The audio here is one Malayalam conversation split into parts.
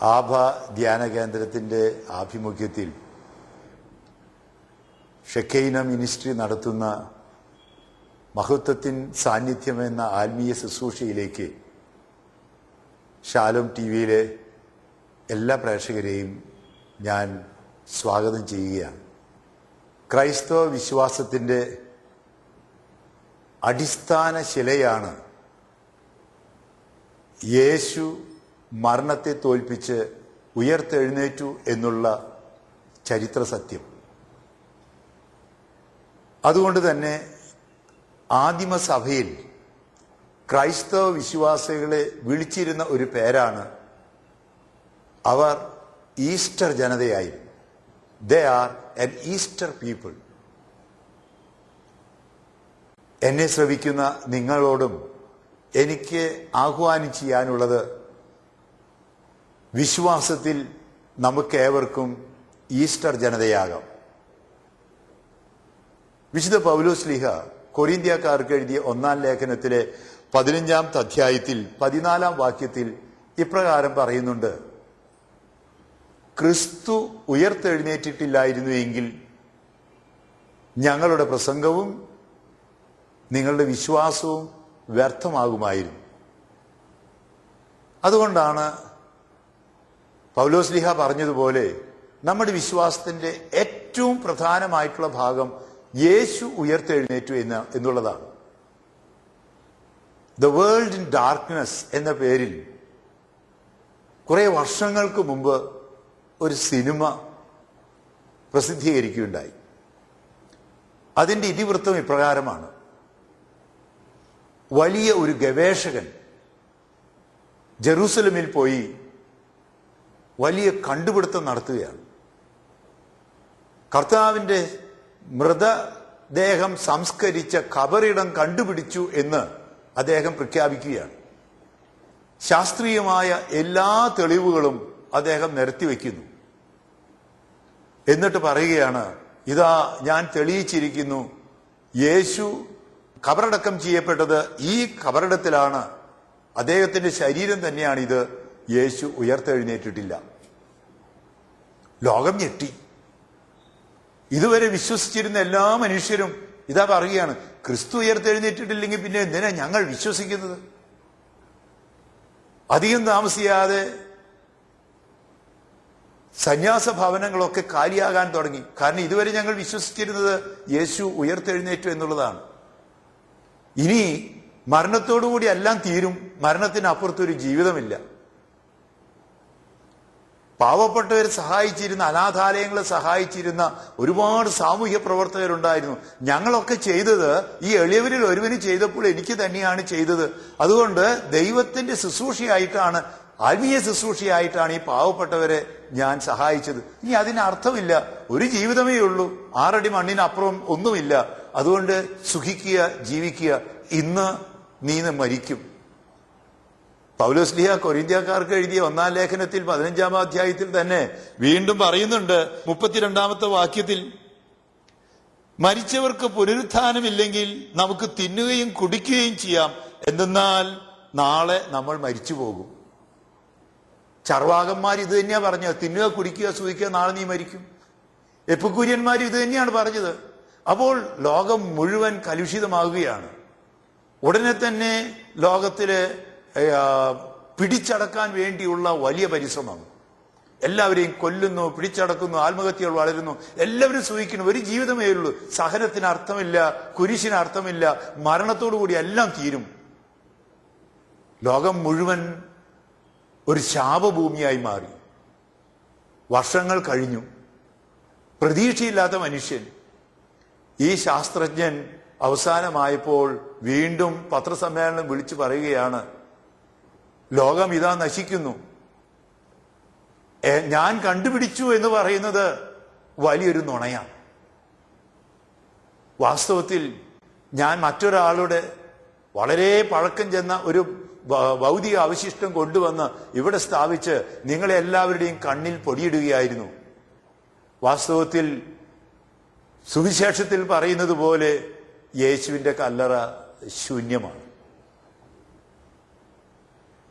ആഭ ധ്യാന കേന്ദ്രത്തിൻ്റെ ആഭിമുഖ്യത്തിൽ ഷെക്കൈന മിനിസ്ട്രി നടത്തുന്ന മഹത്വത്തിൻ സാന്നിധ്യം എന്ന ആത്മീയ ശുശ്രൂഷയിലേക്ക് ഷാലോം ടി വിയിലെ എല്ലാ പ്രേക്ഷകരെയും ഞാൻ സ്വാഗതം ചെയ്യുകയാണ്. ക്രൈസ്തവ വിശ്വാസത്തിൻ്റെ അടിസ്ഥാന ശിലയാണ് യേശു മരണത്തെ തോൽപ്പിച്ച് ഉയർത്തെഴുന്നേറ്റു എന്നുള്ള ചരിത്ര സത്യം. അതുകൊണ്ട് തന്നെ ആദിമസഭയിൽ ക്രൈസ്തവ വിശ്വാസികളെ വിളിച്ചിരുന്ന ഒരു പേരാണ് അവർ ഈസ്റ്റർ ജനതയായി. They are an Easter people. എന്നെ ശ്രവിക്കുന്ന നിങ്ങളോടും എനിക്ക് ആഹ്വാനം ചെയ്യാനുള്ളത്, വിശ്വാസത്തിൽ നമുക്കേവർക്കും ഈസ്റ്റർ ജനതയാകാം. വിശുദ്ധ പൗലോസ് ശ്ലീഹ കൊരിന്ത്യക്കാർക്ക് എഴുതിയ 1-ാം ലേഖനത്തിലെ 15-ാമത്തെ അധ്യായത്തിൽ 14-ാം വാക്യത്തിൽ ഇപ്രകാരം പറയുന്നുണ്ട്: ക്രിസ്തു ഉയർത്തെഴുന്നേറ്റിട്ടില്ലായിരുന്നു എങ്കിൽ ഞങ്ങളുടെ പ്രസംഗവും നിങ്ങളുടെ വിശ്വാസവും വ്യർത്ഥമാകുമായിരുന്നു. അതുകൊണ്ടാണ് പൗലോസ് ശ്ലീഹ പറഞ്ഞതുപോലെ നമ്മുടെ വിശ്വാസത്തിന്റെ ഏറ്റവും പ്രധാനമായിട്ടുള്ള ഭാഗം യേശു ഉയർത്തെഴുന്നേറ്റു എന്നുള്ളതാണ്. ദ വേൾഡ് ഇൻ ഡാർക്ക്നെസ് എന്ന പേരിൽ കുറെ വർഷങ്ങൾക്ക് മുമ്പ് ഒരു സിനിമ പ്രസിദ്ധീകരിക്കുകയുണ്ടായി. അതിൻ്റെ ഇതിവൃത്തം ഇപ്രകാരമാണ്: വലിയ ഒരു ഗവേഷകൻ ജെറൂസലമിൽ പോയി വലിയ കണ്ടുപിടുത്തം നടത്തുകയാണ്. കർത്താവിൻ്റെ മൃതദേഹം സംസ്കരിച്ച ഖബറിടം കണ്ടുപിടിച്ചു എന്ന് അദ്ദേഹം പ്രഖ്യാപിക്കുകയാണ്. ശാസ്ത്രീയമായ എല്ലാ തെളിവുകളും അദ്ദേഹം നിരത്തിവെക്കുന്നു. എന്നിട്ട് പറയുകയാണ്, ഇതാ ഞാൻ തെളിയിച്ചിരിക്കുന്നു, യേശു ഖബറടക്കം ചെയ്യപ്പെട്ടത് ഈ ഖബറിടത്തിലാണ്, അദ്ദേഹത്തിന്റെ ശരീരം തന്നെയാണിത്, യേശു ഉയർത്തെഴുന്നേറ്റിട്ടില്ല. ലോകം ഞെട്ടി. ഇതുവരെ വിശ്വസിച്ചിരുന്ന എല്ലാ മനുഷ്യരും ഇതാ പറയുകയാണ്, ക്രിസ്തു ഉയർത്തെഴുന്നേറ്റിട്ടില്ലെങ്കിൽ പിന്നെ എന്തിനാ ഞങ്ങൾ വിശ്വസിക്കുന്നത്? അധികം താമസിയാതെ സന്യാസ ഭവനങ്ങളൊക്കെ കാലിയാകാൻ തുടങ്ങി. കാരണം ഇതുവരെ ഞങ്ങൾ വിശ്വസിച്ചിരുന്നത് യേശു ഉയർത്തെഴുന്നേറ്റു എന്നുള്ളതാണ്. ഇനി മരണത്തോടുകൂടി എല്ലാം തീരും, മരണത്തിനപ്പുറത്തൊരു ജീവിതമില്ല. പാവപ്പെട്ടവരെ സഹായിച്ചിരുന്ന, അനാഥാലയങ്ങളെ സഹായിച്ചിരുന്ന ഒരുപാട് സാമൂഹ്യ പ്രവർത്തകരുണ്ടായിരുന്നു. ഞങ്ങളൊക്കെ ചെയ്തത് ഈ എളിയവരിൽ ഒരുവന് ചെയ്തപ്പോൾ എനിക്ക് തന്നെയാണ് ചെയ്തത്. അതുകൊണ്ട് ദൈവത്തിന്റെ ശുശ്രൂഷയായിട്ടാണ്, ആത്മീയ ശുശ്രൂഷയായിട്ടാണ് ഈ പാവപ്പെട്ടവരെ ഞാൻ സഹായിച്ചത്. ഇനി അതിനർത്ഥമില്ല, ഒരു ജീവിതമേ ഉള്ളൂ, 6 അടി മണ്ണിനപ്പുറം ഒന്നുമില്ല. അതുകൊണ്ട് സുഖിക്കുക, ജീവിക്കുക. ഇന്ന് നീ മരിക്കും. പൗലോസ് ശ്ലീഹ കൊരിന്ത്യക്കാർക്ക് എഴുതിയ 1-ാം ലേഖനത്തിൽ 15-ാം അധ്യായത്തിൽ തന്നെ വീണ്ടും പറയുന്നുണ്ട്, 32-ാമത്തെ വാക്യത്തിൽ: മരിച്ചവർക്ക് പുനരുത്ഥാനമില്ലെങ്കിൽ നമുക്ക് തിന്നുകയും കുടിക്കുകയും ചെയ്യാം, എന്തെന്നാൽ നാളെ നമ്മൾ മരിച്ചു പോകും. ചർവാകന്മാർ ഇത് തന്നെയാ പറഞ്ഞത്, തിന്നുക, കുടിക്കുക, സുഖിക്കുക, നാളെ നീ മരിക്കും. എപ്പിക്കൂര്യന്മാർ ഇത് തന്നെയാണ് പറഞ്ഞത്. അപ്പോൾ ലോകം മുഴുവൻ കലുഷിതമാകുകയാണ്. ഉടനെ തന്നെ ലോകത്തില് പിടിച്ചടക്കാൻ വേണ്ടിയുള്ള വലിയ പരിശ്രമം. എല്ലാവരെയും കൊല്ലുന്നു, പിടിച്ചടക്കുന്നു, ആത്മഹത്യകൾ വളരുന്നു, എല്ലാവരും സുഖിക്കുന്നു. ഒരു ജീവിതമേ ഉള്ളൂ. സഹനത്തിന് അർത്ഥമില്ല, കുരിശിന് അർത്ഥമില്ല, മരണത്തോടുകൂടി എല്ലാം തീരും. ലോകം മുഴുവൻ ഒരു ശാപഭൂമിയായി മാറി. വർഷങ്ങൾ കഴിഞ്ഞു, പ്രതീക്ഷയില്ലാത്ത മനുഷ്യൻ. ഈ ശാസ്ത്രജ്ഞൻ അവസാനമായപ്പോൾ വീണ്ടും പത്രസമ്മേളനം വിളിച്ചു പറയുകയാണ്, ലോകം ഇതാ നശിക്കുന്നു. ഞാൻ കണ്ടുപിടിച്ചു എന്ന് പറയുന്നത് വലിയൊരു നുണയാണ്. വാസ്തവത്തിൽ ഞാൻ മറ്റൊരാളുടെ വളരെ പഴക്കം ചെന്ന ഒരു ഭൗതിക അവശിഷ്ടം കൊണ്ടുവന്ന് ഇവിടെ സ്ഥാപിച്ച് നിങ്ങളെ എല്ലാവരുടെയും കണ്ണിൽ പൊടിയിടുകയായിരുന്നു. വാസ്തവത്തിൽ സുവിശേഷത്തിൽ പറയുന്നത് പോലെ യേശുവിന്റെ കല്ലറ ശൂന്യമാണ്.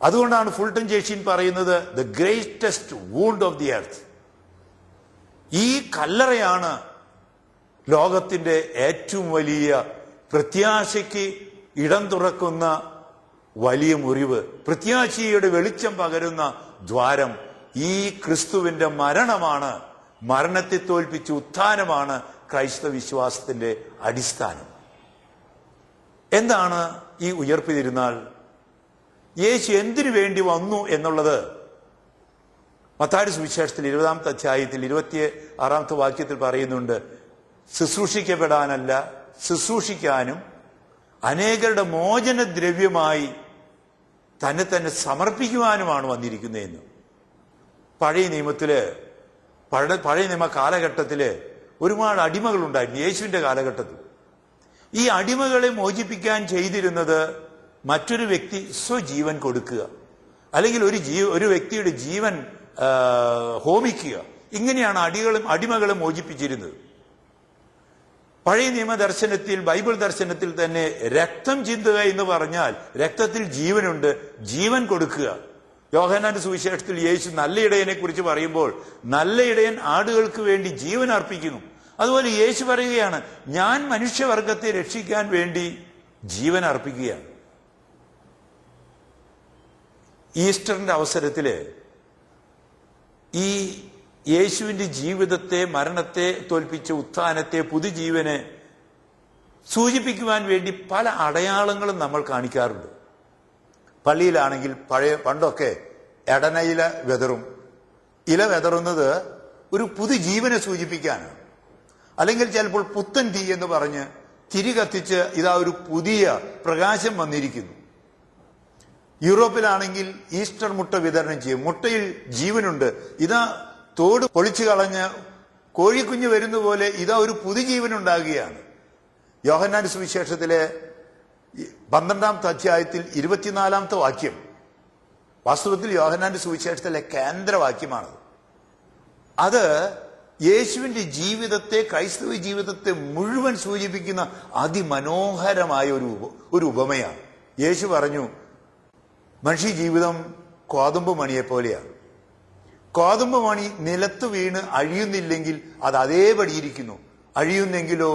അതുകൊണ്ടാണ് ഫുൾട്ടൻ ജേഷീൻ പറയുന്നത് the greatest wound of the earth. ഈ കല്ലറയാണ് ലോകത്തിന്റെ ഏറ്റവും വലിയ പ്രത്യാശയ്ക്ക് ഇടം തുറക്കുന്ന വലിയ മുറിവ്, പ്രത്യാശയുടെ വെളിച്ചം പകരുന്ന ദ്വാരം. ഈ ക്രിസ്തുവിന്റെ മരണമാണ്, മരണത്തെ തോൽപ്പിച്ച ഉത്ഥാനമാണ് ക്രൈസ്തവ വിശ്വാസത്തിന്റെ അടിസ്ഥാനം. എന്താണ് ഈ ഉയർപ്പ് തിരുനാൾ? യേശു എന്തിനു വേണ്ടി വന്നു എന്നുള്ളത് മത്തായി സുവിശേഷത്തിൽ 20-ാമത്തെ അധ്യായത്തിൽ 26-ാമത്തെ വാക്യത്തിൽ പറയുന്നുണ്ട്. ശുശ്രൂഷിക്കപ്പെടാനല്ല, ശുശ്രൂഷിക്കാനും അനേകരുടെ മോചനദ്രവ്യമായി തന്നെ തന്നെ സമർപ്പിക്കുവാനുമാണ് വന്നിരിക്കുന്നതെന്ന്. പഴയ നിയമ കാലഘട്ടത്തില് ഒരുപാട് അടിമകളുണ്ടായിരുന്നു. യേശുവിന്റെ കാലഘട്ടത്തിൽ ഈ അടിമകളെ മോചിപ്പിക്കാൻ ചെയ്തിരുന്നത് മറ്റൊരു വ്യക്തി സ്വജീവൻ കൊടുക്കുക, അല്ലെങ്കിൽ ഒരു വ്യക്തിയുടെ ജീവൻ ഹോമിക്കുക. ഇങ്ങനെയാണ് അടിമകളെ മോചിപ്പിച്ചിരുന്നത്. പഴയ നിയമ ദർശനത്തിൽ, ബൈബിൾ ദർശനത്തിൽ തന്നെ രക്തം ചിന്തുക എന്ന് പറഞ്ഞാൽ രക്തത്തിൽ ജീവനുണ്ട്, ജീവൻ കൊടുക്കുക. യോഹന്നാന്റെ സുവിശേഷത്തിൽ യേശു നല്ല ഇടയനെ കുറിച്ച് പറയുമ്പോൾ നല്ല ഇടയൻ ആടുകൾക്ക് വേണ്ടി ജീവൻ അർപ്പിക്കുന്നു. അതുപോലെ യേശു പറയുകയാണ്, ഞാൻ മനുഷ്യവർഗത്തെ രക്ഷിക്കാൻ വേണ്ടി ജീവൻ അർപ്പിക്കുകയാണ്. ഈസ്റ്ററിന്റെ അവസരത്തില് ഈ യേശുവിന്റെ ജീവിതത്തെ, മരണത്തെ തോൽപ്പിച്ച ഉത്ഥാനത്തെ, പുതുജീവനെ സൂചിപ്പിക്കുവാൻ വേണ്ടി പല അടയാളങ്ങളും നമ്മൾ കാണിക്കാറുണ്ട്. പള്ളിയിലാണെങ്കിൽ പണ്ടൊക്കെ എടനയില വെതറും. ഇല വെതറുന്നത് ഒരു പുതുജീവനെ സൂചിപ്പിക്കാനാണ്. അല്ലെങ്കിൽ ചിലപ്പോൾ പുത്തൻ തീ എന്ന് പറഞ്ഞ് തിരി കത്തിച്ച് ഇതാ ഒരു പുതിയ പ്രകാശം വന്നിരിക്കുന്നു. യൂറോപ്പിലാണെങ്കിൽ ഈസ്റ്റർ മുട്ട വിതരണം ചെയ്യും. മുട്ടയിൽ ജീവനുണ്ട്. ഇതാ തോട് പൊളിച്ചു കളഞ്ഞ് കോഴിക്കുഞ്ഞ് വരുന്ന പോലെ ഇതാ ഒരു പുതുജീവൻ ഉണ്ടാകുകയാണ്. യോഹന്നാന്റെ സുവിശേഷത്തിലെ 12-ാമത്തെ അധ്യായത്തിൽ 24-ാമത്തെ വാക്യം വാസ്തവത്തിൽ യോഹന്നാന്റെ സുവിശേഷത്തിലെ കേന്ദ്രവാക്യമാണ്. അത് യേശുവിന്റെ ജീവിതത്തെ, ക്രൈസ്തവ ജീവിതത്തെ മുഴുവൻ സൂചിപ്പിക്കുന്ന അതിമനോഹരമായ ഒരു ഉപമയാണ്. യേശു പറഞ്ഞു, മനുഷ്യ ജീവിതം കോതമ്പ് മണിയെ പോലെയാണ്. കോതമ്പ് മണി നിലത്ത് വീണ് അഴിയുന്നില്ലെങ്കിൽ അത് അതേപടിയിരിക്കുന്നു, അഴിയുന്നെങ്കിലോ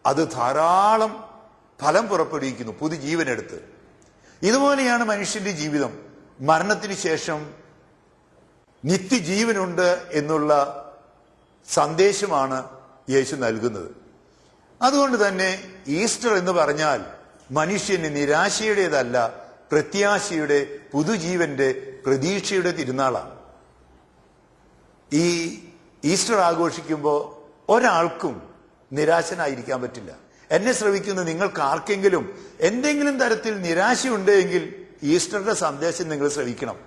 അത് ധാരാളം ഫലം പുറപ്പെടുവിക്കുന്നു, പുതുജീവനെടുത്ത്. ഇതുപോലെയാണ് മനുഷ്യന്റെ ജീവിതം. മരണത്തിന് ശേഷം നിത്യജീവനുണ്ട് എന്നുള്ള സന്ദേശമാണ് യേശു നൽകുന്നത്. അതുകൊണ്ട് തന്നെ ഈസ്റ്റർ എന്ന് പറഞ്ഞാൽ മനുഷ്യന് നിരാശയുടേതല്ല, പ്രത്യാശയുടെ, പുതുജീവന്റെ, പ്രതീക്ഷയുടെ തിരുനാളാണ്. ഈ ഈസ്റ്റർ ആഘോഷിക്കുമ്പോൾ ഒരാൾക്കും നിരാശനായിരിക്കാൻ പറ്റില്ല. എന്നെ ശ്രവിക്കുന്ന നിങ്ങൾക്ക് ആർക്കെങ്കിലും എന്തെങ്കിലും തരത്തിൽ നിരാശയുണ്ടെങ്കിൽ ഈസ്റ്ററിന്റെ സന്ദേശം നിങ്ങൾ ശ്രവിക്കണം.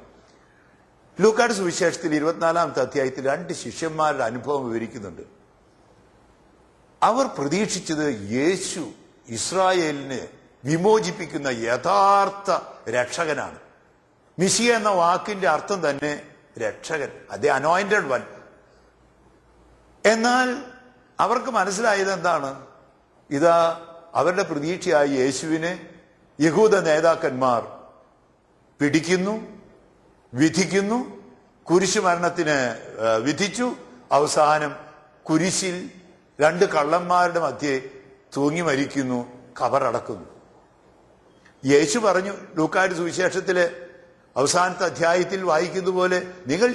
ലൂക്കായുടെ സുവിശേഷത്തിൽ 24-ാമത്തെ അധ്യായത്തിൽ 2 ശിഷ്യന്മാരുടെ അനുഭവം വിവരിക്കുന്നുണ്ട്. അവർ പ്രതീക്ഷിച്ചത് യേശു ഇസ്രായേലിനെ വിമോചിപ്പിക്കുന്ന യഥാർത്ഥ രക്ഷകനാണ്. മിശിഹ എന്ന വാക്കിന്റെ അർത്ഥം തന്നെ രക്ഷകൻ, അതേ അനോയിന്റഡ് വൺ. എന്നാൽ അവർക്ക് മനസ്സിലായത് എന്താണ്? ഇതാ അവരുടെ പ്രതീക്ഷയായ യേശുവിനെ യഹൂദ നേതാക്കന്മാർ പിടിക്കുന്നു, വിധിക്കുന്നു, കുരിശുമരണത്തിന് വിധിച്ചു. അവസാനം കുരിശിൽ 2 കള്ളന്മാരുടെ മധ്യേ തൂങ്ങി മരിക്കുന്നു, കബറടക്കുന്നു. യേശു പറഞ്ഞു, ലൂക്കായുടെ സുവിശേഷത്തിലെ അവസാനത്തെ അധ്യായത്തിൽ വായിക്കുന്ന പോലെ, നിങ്ങൾ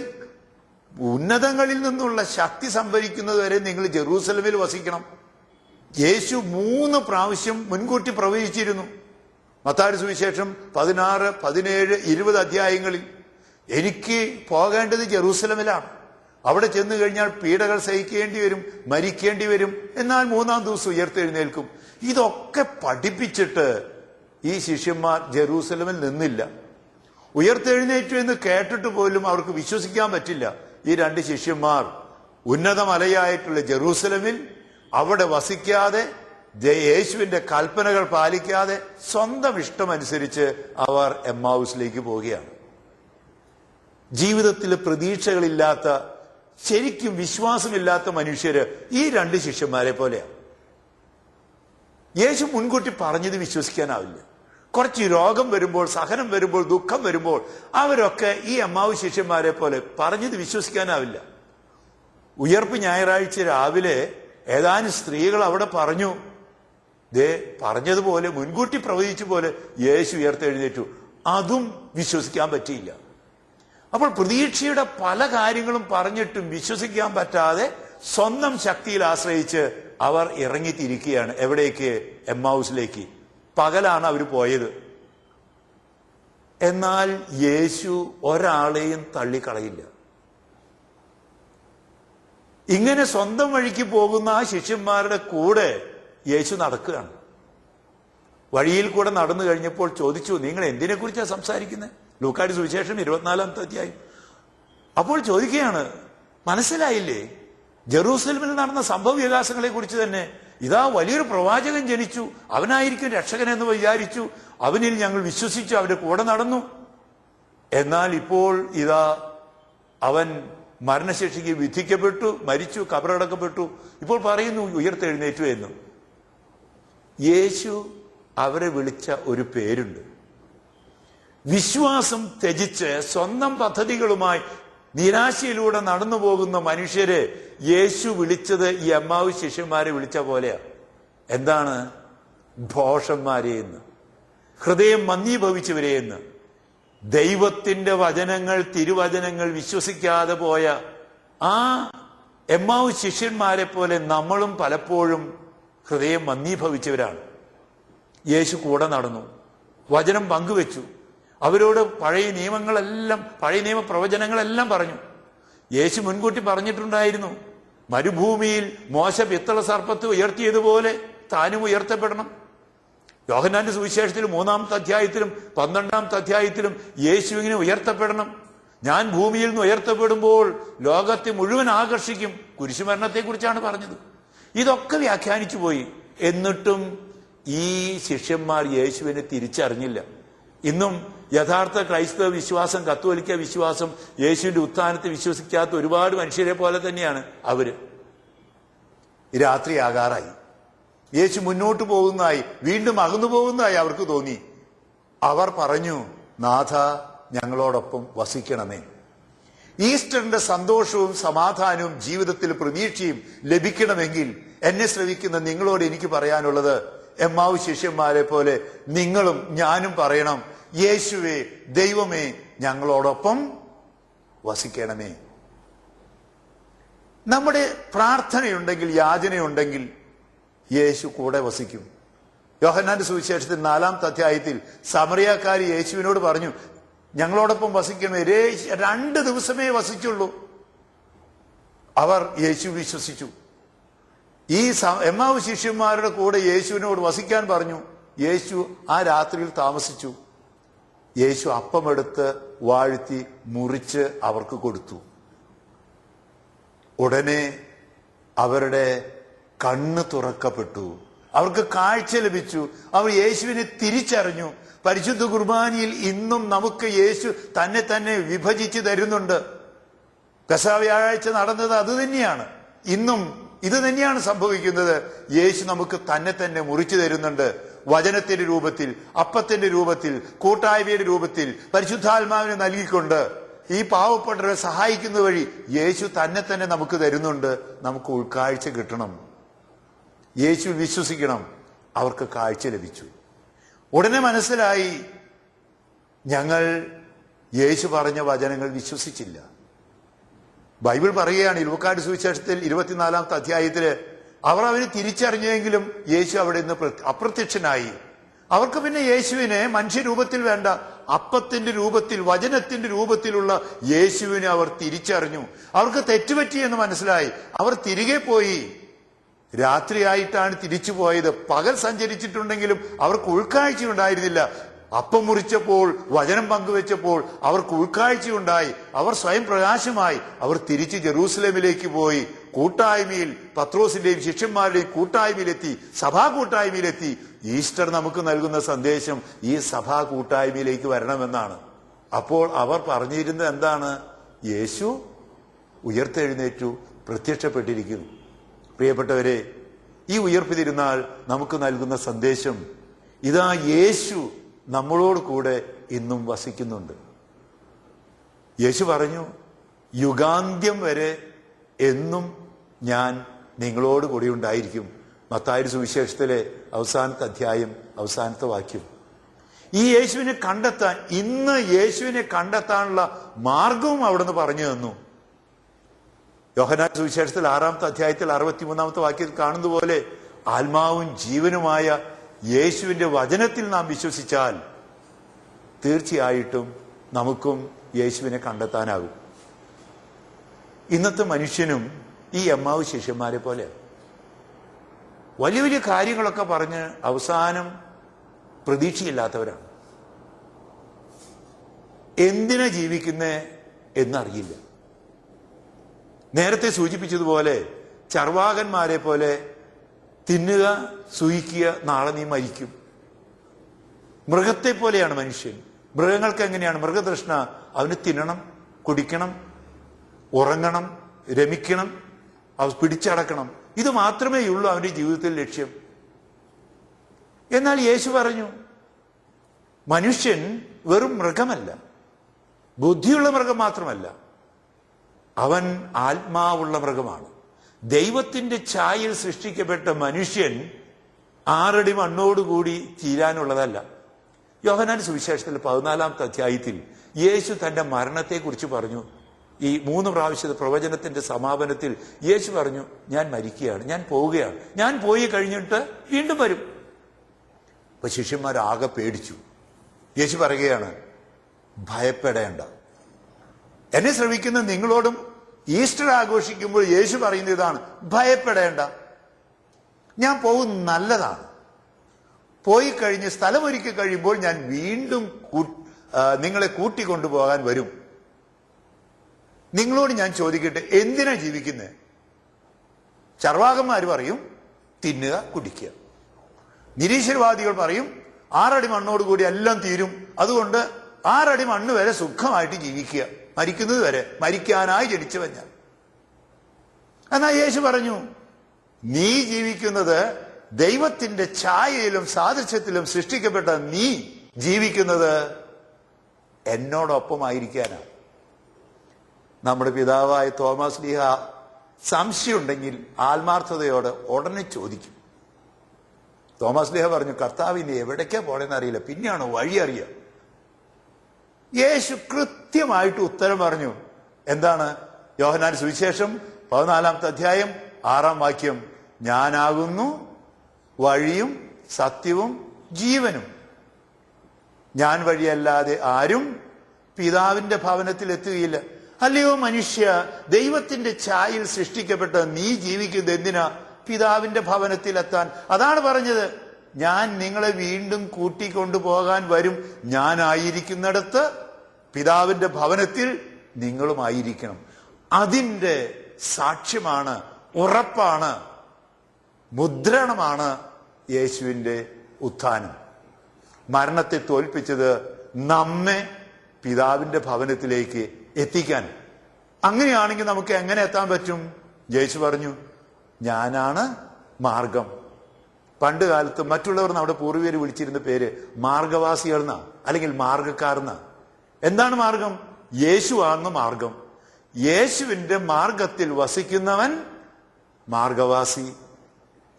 ഉന്നതങ്ങളിൽ നിന്നുള്ള ശക്തി സംഭരിക്കുന്നത് വരെ നിങ്ങൾ ജെറൂസലമിൽ വസിക്കണം. യേശു 3 പ്രാവശ്യം മുൻകൂട്ടി പ്രവചിച്ചിരുന്നു. മത്തായി സുവിശേഷം 16, 17, 20 അധ്യായങ്ങളിൽ എനിക്ക് പോകേണ്ടത് ജെറൂസലമിലാണ്, അവിടെ ചെന്നു കഴിഞ്ഞാൽ പീഡകൾ സഹിക്കേണ്ടി വരും, മരിക്കേണ്ടി വരും, എന്നാൽ 3-ാം ദിവസം ഉയർത്തെഴുന്നേൽക്കും. ഇതൊക്കെ പഠിപ്പിച്ചിട്ട് ഈ ശിഷ്യന്മാർ ജെറൂസലമിൽ നിന്നില്ല. ഉയർത്തെഴുന്നേറ്റു എന്ന് കേട്ടിട്ട് പോലും അവർക്ക് വിശ്വസിക്കാൻ പറ്റില്ല. ഈ 2 ശിഷ്യന്മാർ ഉന്നത മലയായിട്ടുള്ള ജെറൂസലമിൽ അവിടെ വസിക്കാതെ, യേശുവിന്റെ കൽപ്പനകൾ പാലിക്കാതെ സ്വന്തം ഇഷ്ടമനുസരിച്ച് അവർ എമ്മാവുസിലേക്ക് പോവുകയാണ്. ജീവിതത്തിൽ പ്രതീക്ഷകളില്ലാത്ത, ശരിക്കും വിശ്വാസമില്ലാത്ത മനുഷ്യര് ഈ 2 ശിഷ്യന്മാരെ പോലെയാണ്. യേശു മുൻകൂട്ടി പറഞ്ഞത് വിശ്വസിക്കാനാവില്ല. കുറച്ച് രോഗം വരുമ്പോൾ, സഹനം വരുമ്പോൾ, ദുഃഖം വരുമ്പോൾ അവരൊക്കെ ഈ എമ്മാവു ശിഷ്യന്മാരെ പോലെ പറഞ്ഞത് വിശ്വസിക്കാനാവില്ല. ഉയർപ്പ് ഞായറാഴ്ച രാവിലെ ഏതാനും സ്ത്രീകൾ അവിടെ പറഞ്ഞു, ദേ പറഞ്ഞതുപോലെ, മുൻകൂട്ടി പ്രവചിച്ച പോലെ യേശു ഉയർത്തെഴുന്നേറ്റു. അതും വിശ്വസിക്കാൻ പറ്റിയില്ല. അപ്പോൾ പ്രതീക്ഷയുടെ പല കാര്യങ്ങളും പറഞ്ഞിട്ടും വിശ്വസിക്കാൻ പറ്റാതെ സ്വന്തം ശക്തിയിൽ ആശ്രയിച്ച് അവർ ഇറങ്ങിത്തിരിക്കുകയാണ്. എവിടേക്ക്? എമ്മാവുസിലേക്ക്. പകലാണ് അവർ പോയത്. എന്നാൽ യേശു ഒരാളെയും തള്ളിക്കളയില്ല. ഇങ്ങനെ സ്വന്തം വഴിക്ക് പോകുന്ന ആ ശിഷ്യന്മാരുടെ കൂടെ യേശു നടക്കുകയാണ്. വഴിയിൽ കൂടെ നടന്നു കഴിഞ്ഞപ്പോൾ ചോദിച്ചു, നിങ്ങൾ എന്തിനെക്കുറിച്ചാണ് സംസാരിക്കുന്നത്? ലൂക്കായുടെ സുവിശേഷം 24-ാമത്തെ അധ്യായം. അപ്പോൾ ചോദിക്കുകയാണ്, മനസ്സിലായില്ലേ? ജെറൂസലമിൽ നടന്ന സംഭവ വികാസങ്ങളെ കുറിച്ച് തന്നെ. ഇതാ വലിയൊരു പ്രവാചകൻ ജനിച്ചു, അവനായിരിക്കും രക്ഷകൻ എന്ന് വിചാരിച്ചു, അവനിൽ ഞങ്ങൾ വിശ്വസിച്ചു, അവരുടെ കൂടെ നടന്നു. എന്നാൽ ഇപ്പോൾ ഇതാ അവൻ മരണശിക്ഷയ്ക്ക് വിധിക്കപ്പെട്ടു, മരിച്ചു, കബറടക്കപ്പെട്ടു. ഇപ്പോൾ പറയുന്നു ഉയർത്തെഴുന്നേറ്റു എന്ന്. യേശു അവരെ വിളിച്ച ഒരു പേരുണ്ട്. വിശ്വാസം ത്യജിച്ച് സ്വന്തം പദ്ധതികളുമായി നിരാശയിലൂടെ നടന്നു പോകുന്ന മനുഷ്യരെ യേശു വിളിച്ചത് ഈ എമ്മാവു ശിഷ്യന്മാരെ വിളിച്ച പോലെയാ. എന്താണ്? ഭോഷന്മാരെ എന്ന്, ഹൃദയം മന്ദീഭവിച്ചവരെ എന്ന്. ദൈവത്തിന്റെ വചനങ്ങൾ, തിരുവചനങ്ങൾ വിശ്വസിക്കാതെ പോയ ആ എമ്മാവു ശിഷ്യന്മാരെ പോലെ നമ്മളും പലപ്പോഴും ഹൃദയം മന്ദീഭവിച്ചവരാണ്. യേശു കൂടെ നടന്നു, വചനം പങ്കുവെച്ചു, അവരോട് പഴയ നിയമങ്ങളെല്ലാം, പഴയ നിയമ പ്രവചനങ്ങളെല്ലാം പറഞ്ഞു. യേശു മുൻകൂട്ടി പറഞ്ഞിട്ടുണ്ടായിരുന്നു, മരുഭൂമിയിൽ മോശ പിത്തള സർപ്പത്ത് ഉയർത്തിയതുപോലെ താനും ഉയർത്തപ്പെടണം. യോഹന്നാന്റെ സുവിശേഷത്തിൽ 3-ാമത്തെ അധ്യായത്തിലും 12-ാമത്തെ അധ്യായത്തിലും യേശു ഇങ്ങനെ ഉയർത്തപ്പെടണം. ഞാൻ ഭൂമിയിൽ നിന്ന് ഉയർത്തപ്പെടുമ്പോൾ ലോകത്തെ മുഴുവൻ ആകർഷിക്കും. കുരിശുമരണത്തെക്കുറിച്ചാണ് പറഞ്ഞത്. ഇതൊക്കെ വ്യാഖ്യാനിച്ചു പോയി. എന്നിട്ടും ഈ ശിഷ്യന്മാർ യേശുവിനെ തിരിച്ചറിഞ്ഞില്ല. ഇന്നും യഥാർത്ഥ ക്രൈസ്തവ വിശ്വാസം, കത്തോലിക്ക വിശ്വാസം, യേശുവിന്റെ ഉത്ഥാനത്തെ വിശ്വസിക്കാത്ത ഒരുപാട് മനുഷ്യരെ പോലെ തന്നെയാണ് അവര്. രാത്രിയാകാറായി, യേശു മുന്നോട്ട് പോകുന്നതായി, വീണ്ടും അകന്നു പോകുന്നതായി അവർക്ക് തോന്നി. അവർ പറഞ്ഞു, നാഥ ഞങ്ങളോടൊപ്പം വസിക്കണമേ. ഈസ്റ്ററിന്റെ സന്തോഷവും സമാധാനവും ജീവിതത്തിൽ പ്രതീക്ഷയും ലഭിക്കണമെങ്കിൽ എന്നെ ശ്രവിക്കുന്ന നിങ്ങളോട് എനിക്ക് പറയാനുള്ളത്, എമ്മാവു ശിഷ്യന്മാരെ പോലെ നിങ്ങളും ഞാനും പറയണം, യേശുവേ, ദൈവമേ, ഞങ്ങളോടൊപ്പം വസിക്കണമേ. നമ്മുടെ പ്രാർത്ഥനയുണ്ടെങ്കിൽ, യാചനയുണ്ടെങ്കിൽ യേശു കൂടെ വസിക്കും. യോഹന്നാന്റെ സുവിശേഷത്തിൽ 4-ാമത്തെ അധ്യായത്തിൽ സമറിയാക്കാരി യേശുവിനോട് പറഞ്ഞു, ഞങ്ങളോടൊപ്പം വസിക്കണമേ. 2 ദിവസമേ വസിച്ചുള്ളൂ. അവർ യേശു വിശ്വസിച്ചു. ഈ എമ്മാവു ശിഷ്യന്മാരുടെ കൂടെ യേശുവിനോട് വസിക്കാൻ പറഞ്ഞു. യേശു ആ രാത്രിയിൽ താമസിച്ചു. യേശു അപ്പമെടുത്ത് വാഴ്ത്തി മുറിച്ച് അവർക്ക് കൊടുത്തു. ഉടനെ അവരുടെ കണ്ണ് തുറക്കപ്പെട്ടു, അവർക്ക് കാഴ്ച ലഭിച്ചു, അവർ യേശുവിനെ തിരിച്ചറിഞ്ഞു. പരിശുദ്ധ കുർബാനയിൽ ഇന്നും നമുക്ക് യേശു തന്നെ തന്നെ വിഭജിച്ച് തരുന്നുണ്ട്. പെസഹ വ്യാഴാഴ്ച നടന്നത് അത് തന്നെയാണ്. ഇന്നും ഇത് തന്നെയാണ് സംഭവിക്കുന്നത്. യേശു നമുക്ക് തന്നെ തന്നെ മുറിച്ചു തരുന്നുണ്ട്. വചനത്തിന്റെ രൂപത്തിൽ, അപ്പത്തിന്റെ രൂപത്തിൽ, കൂട്ടായ്മയുടെ രൂപത്തിൽ, പരിശുദ്ധാത്മാവിനെ നൽകിക്കൊണ്ട് ഈ പാവപ്പെട്ടവരെ സഹായിക്കുന്ന വഴി യേശു തന്നെ തന്നെ നമുക്ക് തരുന്നുണ്ട്. നമുക്ക് ഉൾക്കാഴ്ച കിട്ടണം, യേശു വിശ്വസിക്കണം. അവർക്ക് കാഴ്ച ലഭിച്ചു. ഉടനെ മനസ്സിലായി, ഞങ്ങൾ യേശു പറഞ്ഞ വചനങ്ങൾ വിശ്വസിച്ചില്ല. ബൈബിൾ പറയുകയാണ്, ലൂക്കായുടെ സുവിശേഷത്തിൽ 24-ാമത്തെ അധ്യായത്തില്, അവർ അവന് തിരിച്ചറിഞ്ഞെങ്കിലും യേശു അവിടെ നിന്ന് അപ്രത്യക്ഷനായി. അവർക്ക് പിന്നെ യേശുവിനെ മനുഷ്യരൂപത്തിൽ വേണ്ട, അപ്പത്തിന്റെ രൂപത്തിൽ, വചനത്തിന്റെ രൂപത്തിലുള്ള യേശുവിനെ അവർ തിരിച്ചറിഞ്ഞു. അവർക്ക് തെറ്റുപറ്റിയെന്ന് മനസ്സിലായി. അവർ തിരികെ പോയി. രാത്രിയായിട്ടാണ് തിരിച്ചു പോയത്. പകൽ സഞ്ചരിച്ചിട്ടുണ്ടെങ്കിലും അവർക്ക് ഉൾക്കാഴ്ച ഉണ്ടായിരുന്നില്ല. അപ്പം മുറിച്ചപ്പോൾ, വചനം പങ്കുവെച്ചപ്പോൾ അവർക്ക് ഉൾക്കാഴ്ചയുണ്ടായി. അവർ സ്വയം പ്രകാശമായി. അവർ തിരിച്ച് ജെറൂസലേമിലേക്ക് പോയി. കൂട്ടായ്മയിൽ, പത്രോസിന്റെയും ശിഷ്യന്മാരുടെയും കൂട്ടായ്മയിലെത്തി, സഭാ കൂട്ടായ്മയിലെത്തി. ഈസ്റ്റർ നമുക്ക് നൽകുന്ന സന്ദേശം ഈ സഭാ കൂട്ടായ്മയിലേക്ക് വരണമെന്നാണ്. അപ്പോൾ അവർ പറഞ്ഞിരുന്നത് എന്താണ്? യേശു ഉയർത്തെഴുന്നേറ്റു, പ്രത്യക്ഷപ്പെട്ടിരിക്കുന്നു. പ്രിയപ്പെട്ടവരെ, ഈ ഉയർപ്പ് തിരുനാൾ നമുക്ക് നൽകുന്ന സന്ദേശം ഇതാ, യേശു നമ്മളോട് കൂടെ ഇന്നും വസിക്കുന്നുണ്ട്. യേശു പറഞ്ഞു, യുഗാന്ത്യം വരെ എന്നും ഞാൻ നിങ്ങളോട് കൂടി ഉണ്ടായിരിക്കും. മത്തായിയുടെ സുവിശേഷത്തിലെ അവസാനത്തെ അധ്യായം, അവസാനത്തെ വാക്യം. ഈ യേശുവിനെ കണ്ടെത്താൻ, ഇന്ന് യേശുവിനെ കണ്ടെത്താനുള്ള മാർഗവും അവിടുന്ന് പറഞ്ഞു തന്നു. യോഹന്നാൻ സുവിശേഷത്തിൽ 6-ാമത്തെ അധ്യായത്തിൽ 63-ാമത്തെ വാക്യത്തിൽ കാണുന്ന പോലെ ആത്മാവും ജീവനുമായ യേശുവിന്റെ വചനത്തിൽ നാം വിശ്വസിച്ചാൽ തീർച്ചയായിട്ടും നമുക്കും യേശുവിനെ കണ്ടെത്താനാകും. ഇന്നത്തെ മനുഷ്യനും ഈ എമ്മാവ് ശിഷ്യന്മാരെ പോലെ വലിയ വലിയ കാര്യങ്ങളൊക്കെ പറഞ്ഞ് അവസാനം പ്രതീക്ഷയില്ലാത്തവരാണ്. എന്തിനാ ജീവിക്കുന്നേ എന്നറിയില്ല. നേരത്തെ സൂചിപ്പിച്ചതുപോലെ ചർവാകന്മാരെ പോലെ തിന്നുക, സൂഹിക്കുക, നാളെ നീ മരിക്കും. മൃഗത്തെ പോലെയാണ് മനുഷ്യൻ. മൃഗങ്ങൾക്ക് എങ്ങനെയാണ്? മൃഗതൃഷ്ണ, അവന് തിന്നണം, കുടിക്കണം, ഉറങ്ങണം, രമിക്കണം, അവ പിടിച്ചടക്കണം. ഇത് മാത്രമേ ഉള്ളൂ അവന്റെ ജീവിതത്തിൽ ലക്ഷ്യം. എന്നാൽ യേശു പറഞ്ഞു, മനുഷ്യൻ വെറും മൃഗമല്ല, ബുദ്ധിയുള്ള മൃഗം മാത്രമല്ല, അവൻ ആത്മാവുള്ള മൃഗമാണ്. ദൈവത്തിന്റെ ഛായയിൽ സൃഷ്ടിക്കപ്പെട്ട മനുഷ്യൻ 6 അടി മണ്ണോടുകൂടി തീരാനുള്ളതല്ല. യോഹന്നാൻ സുവിശേഷത്തിൽ 14-ാമത്തെ അധ്യായത്തിൽ യേശു തന്റെ മരണത്തെക്കുറിച്ച് പറഞ്ഞു. ഈ 3 പ്രാവശ്യത്തെ പ്രവചനത്തിന്റെ സമാപനത്തിൽ യേശു പറഞ്ഞു, ഞാൻ മരിക്കുകയാണ്, ഞാൻ പോവുകയാണ്, ഞാൻ പോയി കഴിഞ്ഞിട്ട് വീണ്ടും വരും. അപ്പൊ ശിഷ്യന്മാരാകെ പേടിച്ചു. യേശു പറയുകയാണ്, ഭയപ്പെടേണ്ട. എന്നെ ശ്രമിക്കുന്ന നിങ്ങളോടും ഈസ്റ്റർ ആഘോഷിക്കുമ്പോൾ യേശു പറയുന്ന ഇതാണ്, ഭയപ്പെടേണ്ട. ഞാൻ പോകുന്നത് നല്ലതാണ്. പോയി കഴിഞ്ഞ് സ്ഥലമൊരുക്കി കഴിയുമ്പോൾ ഞാൻ വീണ്ടും നിങ്ങളെ കൂട്ടിക്കൊണ്ടുപോകാൻ വരും. നിങ്ങളോട് ഞാൻ ചോദിക്കട്ടെ, എന്തിനാ ജീവിക്കുന്നത്? ചർവാകന്മാർ പറയും തിന്നുക, കുടിക്കുക. നിരീശ്വരവാദികൾ പറയും 6 അടി മണ്ണോടുകൂടി എല്ലാം തീരും, അതുകൊണ്ട് 6 അടി മണ്ണ് വരെ സുഖമായിട്ട് ജീവിക്കുക, മരിക്കുന്നത് വരെ, മരിക്കാനായി ജനിച്ചവൻ ഞാൻ. എന്നാ യേശു പറഞ്ഞു, നീ ജീവിക്കുന്നത് ദൈവത്തിന്റെ ഛായയിലും സാദൃശ്യത്തിലും സൃഷ്ടിക്കപ്പെട്ട നീ ജീവിക്കുന്നത് എന്നോടൊപ്പമായിരിക്കാനാണ്. നമ്മുടെ പിതാവായ തോമസ് ലീഹ സംശയമുണ്ടെങ്കിൽ ആത്മാർത്ഥതയോടെ ഉടനെ ചോദിക്കും. തോമസ് ലീഹ പറഞ്ഞു, കർത്താവിനെ എവിടേക്കാ പോണെന്ന് അറിയില്ല, പിന്നെയാണ് വഴി അറിയുക. യേശു കൃത്യമായിട്ട് ഉത്തരം പറഞ്ഞു. എന്താണ്? യോഹന്നാൻ സുവിശേഷം 14-ാമത്തെ അധ്യായം 6-ാം വാക്യം, ഞാനാകുന്നു വഴിയും സത്യവും ജീവനും, ഞാൻ വഴിയല്ലാതെ ആരും പിതാവിന്റെ ഭവനത്തിൽ എത്തുകയില്ല. അല്ലയോ മനുഷ്യ, ദൈവത്തിന്റെ ഛായയിൽ സൃഷ്ടിക്കപ്പെട്ട നീ ജീവിക്കുന്നത് എന്തിനാ? പിതാവിന്റെ ഭവനത്തിൽ എത്താൻ. അതാണ് പറഞ്ഞത്, ഞാൻ നിങ്ങളെ വീണ്ടും കൂട്ടിക്കൊണ്ടുപോകാൻ വരും. ഞാനായിരിക്കുന്നിടത്ത് പിതാവിന്റെ ഭവനത്തിൽ നിങ്ങളുമായിരിക്കണം. അതിന്റെ സാക്ഷ്യമാണ്, ഉറപ്പാണ്, മുദ്രണമാണ് യേശുവിന്റെ ഉത്ഥാനം. മരണത്തെ തോൽപ്പിച്ചത് നമ്മെ പിതാവിന്റെ ഭവനത്തിലേക്ക് എത്തിക്കാൻ. അങ്ങനെയാണെങ്കിൽ നമുക്ക് എങ്ങനെ എത്താൻ പറ്റും? യേശു പറഞ്ഞു, ഞാനാണ് മാർഗം. പണ്ട് കാലത്ത് മറ്റുള്ളവർ നമ്മുടെ പൂർവികർ വിളിച്ചിരുന്ന പേര് മാർഗവാസികൾ എന്നാ, അല്ലെങ്കിൽ മാർഗക്കാരെന്നാ. എന്താണ് മാർഗം? യേശുവാണ് മാർഗം. യേശുവിന്റെ മാർഗത്തിൽ വസിക്കുന്നവൻ മാർഗവാസി,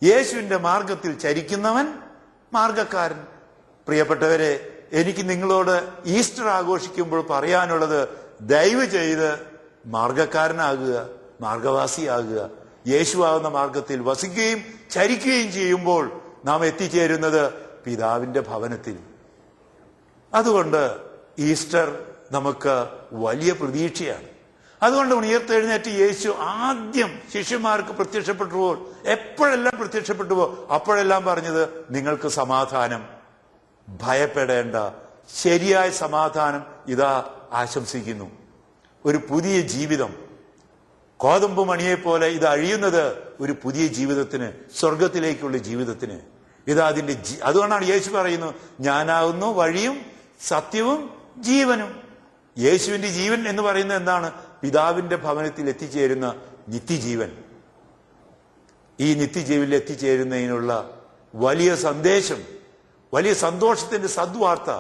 യേശുവിന്റെ മാർഗത്തിൽ ചരിക്കുന്നവൻ മാർഗക്കാരൻ. പ്രിയപ്പെട്ടവരെ, എനിക്ക് നിങ്ങളോട് ഈസ്റ്റർ ആഘോഷിക്കുമ്പോൾ പറയാനുള്ളത്, ദയവ് ചെയ്ത് മാർഗക്കാരനാകുക, മാർഗവാസിയാകുക. യേശുവാകുന്ന മാർഗത്തിൽ വസിക്കുകയും ചരിക്കുകയും ചെയ്യുമ്പോൾ നാം എത്തിച്ചേരുന്നത് പിതാവിന്റെ ഭവനത്തിൽ. അതുകൊണ്ട് ഈസ്റ്റർ നമുക്ക് വലിയ പ്രതീക്ഷയാണ്. അതുകൊണ്ട് ഉയർത്തെഴുന്നേറ്റ് യേശു ആദ്യം ശിഷ്യന്മാർക്ക് പ്രത്യക്ഷപ്പെട്ടുവോ, എപ്പോഴെല്ലാം പ്രത്യക്ഷപ്പെട്ടുവോ അപ്പോഴെല്ലാം പറഞ്ഞത്, നിങ്ങൾക്ക് സമാധാനം, ഭയപ്പെടേണ്ട, ശരിയായ സമാധാനം ഇതാ ആശംസിക്കുന്നു. ഒരു പുതിയ ജീവിതം, കോതമ്പ് മണിയെപ്പോലെ ഇത് അഴിയുന്നത് ഒരു പുതിയ ജീവിതത്തിന്, സ്വർഗത്തിലേക്കുള്ള ജീവിതത്തിന്. ഇതാ അതിന്റെ അതുകൊണ്ടാണ് യേശു പറയുന്നു, ഞാനാകുന്നു വഴിയും സത്യവും ജീവനും. യേശുവിന്റെ ജീവൻ എന്ന് പറയുന്നത് എന്താണ്? പിതാവിന്റെ ഭവനത്തിൽ എത്തിച്ചേരുന്ന നിത്യജീവൻ. ഈ നിത്യജീവനിൽ എത്തിച്ചേരുന്നതിനുള്ള വലിയ സന്ദേശം വലിയ സന്തോഷത്തിന്റെ സദ്വാർത്ത,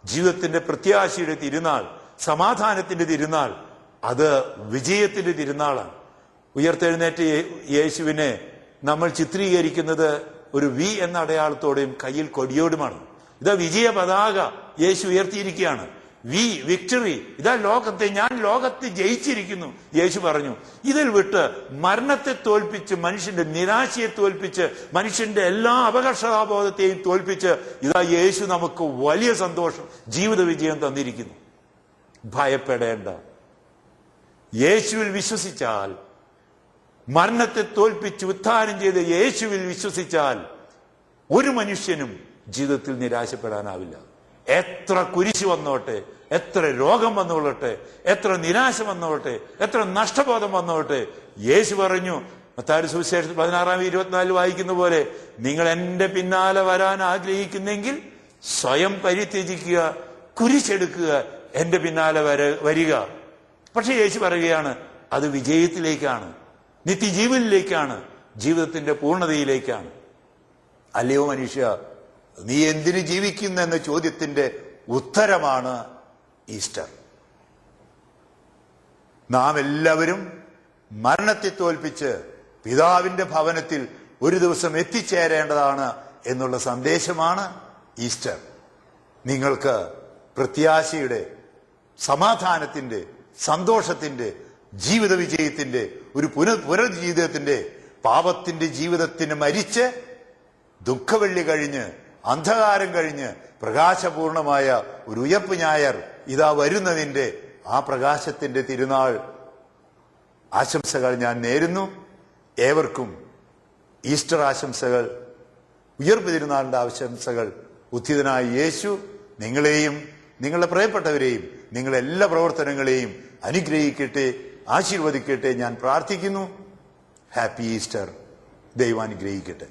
ജീവിതത്തിന്റെ പ്രത്യാശയുടെ തിരുനാൾ, സമാധാനത്തിന്റെ തിരുനാൾ, അത് വിജയത്തിന്റെ തിരുനാളാണ്. ഉയർത്തെഴുന്നേറ്റ യേശുവിനെ നമ്മൾ ചിത്രീകരിക്കുന്നത് ഒരു വി എന്ന അടയാളത്തോടെയും കയ്യിൽ കൊടിയോടുമാണ്. ഇതാ വിജയ പതാക യേശു ഉയർത്തിയിരിക്കുകയാണ്. വിക്ടറി, ഇതാ ഞാൻ ലോകത്തെ ജയിച്ചിരിക്കുന്നു യേശു പറഞ്ഞു. ഇതിൽ വിട്ട് മരണത്തെ തോൽപ്പിച്ച്, മനുഷ്യന്റെ നിരാശയെ തോൽപ്പിച്ച്, മനുഷ്യന്റെ എല്ലാ അപകർഷതാബോധത്തെയും തോൽപ്പിച്ച് ഇതാ യേശു നമുക്ക് വലിയ സന്തോഷം, ജീവിത വിജയം തന്നിരിക്കുന്നു. ഭയപ്പെടേണ്ട. യേശുവിൽ വിശ്വസിച്ചാൽ, മരണത്തെ തോൽപ്പിച്ച് ഉത്ഥാനം ചെയ്ത് യേശുവിൽ വിശ്വസിച്ചാൽ ഒരു മനുഷ്യനും ജീവിതത്തിൽ നിരാശപ്പെടാനാവില്ല. എത്ര കുരിശ് വന്നോട്ടെ, എത്ര രോഗം വന്നോളട്ടെ, എത്ര നിരാശ വന്നോട്ടെ, എത്ര നഷ്ടബോധം വന്നോട്ടെ, യേശു പറഞ്ഞു, മത്തായി സുവിശേഷത്തിൽ 16:24 വായിക്കുന്ന പോലെ, നിങ്ങൾ എന്റെ പിന്നാലെ വരാൻ ആഗ്രഹിക്കുന്നെങ്കിൽ സ്വയം പരിത്യജിക്കുക, കുരിശെടുക്കുക, എന്റെ പിന്നാലെ വരിക. പക്ഷെ യേശു പറയുകയാണ്, അത് വിജയത്തിലേക്കാണ്, നിത്യജീവനിലേക്കാണ്, ജീവിതത്തിന്റെ പൂർണ്ണതയിലേക്കാണ്. അല്ലയോ മനുഷ്യ, നീ എന്തിനു ജീവിക്കുന്നു എന്ന ചോദ്യത്തിന്റെ ഉത്തരമാണ് ഈസ്റ്റർ. നാം എല്ലാവരും മരണത്തെ തോൽപ്പിച്ച് പിതാവിന്റെ ഭവനത്തിൽ ഒരു ദിവസം എത്തിച്ചേരേണ്ടതാണ് എന്നുള്ള സന്ദേശമാണ് ഈസ്റ്റർ. നിങ്ങൾക്ക് പ്രത്യാശയുടെ, സമാധാനത്തിന്റെ, സന്തോഷത്തിന്റെ, ജീവിത വിജയത്തിന്റെ, ഒരു പുനർജീവിതത്തിന്റെ, പാപത്തിന്റെ ജീവിതത്തിന് മരിച്ച് ദുഃഖവെള്ളി കഴിഞ്ഞ്, അന്ധകാരം കഴിഞ്ഞ് പ്രകാശപൂർണമായ ഒരു ഉയർപ്പ് ഞായർ ഇതാ വരുന്നതിന്റെ ആ പ്രകാശത്തിന്റെ തിരുനാൾ ആശംസകൾ ഞാൻ നേരുന്നു. ഏവർക്കും ഈസ്റ്റർ ആശംസകൾ, ഉയർപ്പ് തിരുനാളിന്റെ ആശംസകൾ. ഉത്ഥിതനായ യേശു നിങ്ങളെയും നിങ്ങളുടെ പ്രിയപ്പെട്ടവരെയും നിങ്ങളുടെ എല്ലാ പ്രവർത്തനങ്ങളെയും അനുഗ്രഹിക്കട്ടെ, ആശീർവദിക്കട്ടെ ഞാൻ പ്രാർത്ഥിക്കുന്നു. Happy Easter. ദൈവം അനുഗ്രഹിക്കട്ടെ.